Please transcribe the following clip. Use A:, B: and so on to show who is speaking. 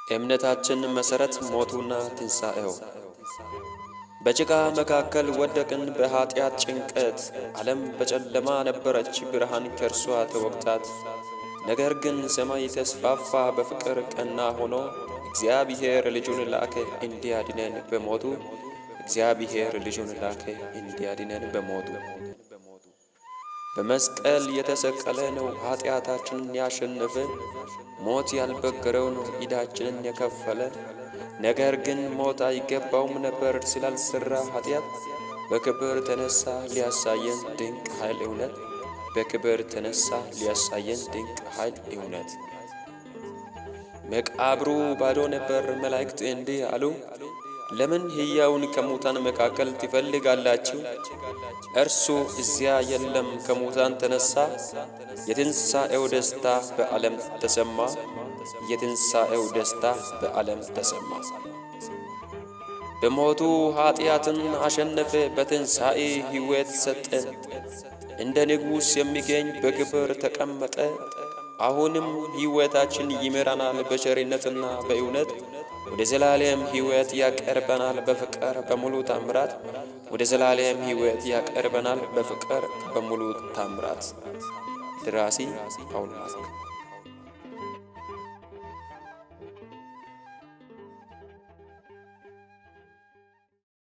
A: እምነታችን መሰረት ሞቱና ትንሣኤው። በጭቃ መካከል ወደቅን በኃጢአት ጭንቀት፣ ዓለም በጨለማ ነበረች ብርሃን ከእርሷ ተወግታት። ነገር ግን ሰማይ ተስፋፋ በፍቅር ቀና ሆኖ፣ እግዚአብሔር ልጁን ላከ እንዲያድነን በሞቱ። እግዚአብሔር ልጁን ላከ እንዲያድነን በሞቱ። በመስቀል የተሰቀለ ነው ኃጢአታችንን ያሸነፈ፣ ሞት ያልበገረውን ዕዳችንን የከፈለ። ነገር ግን ሞት አይገባውም ነበር ስላልሰራ ኃጢአት፣ በክብር ተነሳ ሊያሳየን ድንቅ ኃይል እውነት። በክብር ተነሳ ሊያሳየን ድንቅ ኃይል እውነት። መቃብሩ ባዶ ነበር፣ መላእክት እንዲህ አሉ፣ ለምን ሕያውን ከሙታን መካከል ትፈልጋላችሁ? እርሱ እዚያ የለም ከሙታን ተነሳ። የትንሣኤው ደስታ በዓለም ተሰማ። የትንሣኤው ደስታ በዓለም ተሰማ። በሞቱ ኃጢአትን አሸነፈ፣ በትንሣኤ ሕይወት ሰጠን። እንደ ንጉሥ የሚገኝ በክብር ተቀመጠ። አሁንም ሕይወታችን ይመራናል በቸርነትና በእውነት። ወደ ዘላለም ሕይወት ያቀርበናል በፍቅር በሙሉ ታምራት። ወደ ዘላለም ሕይወት ያቀርበናል በፍቅር በሙሉ ታምራት። ደራሲ ጳውሎስ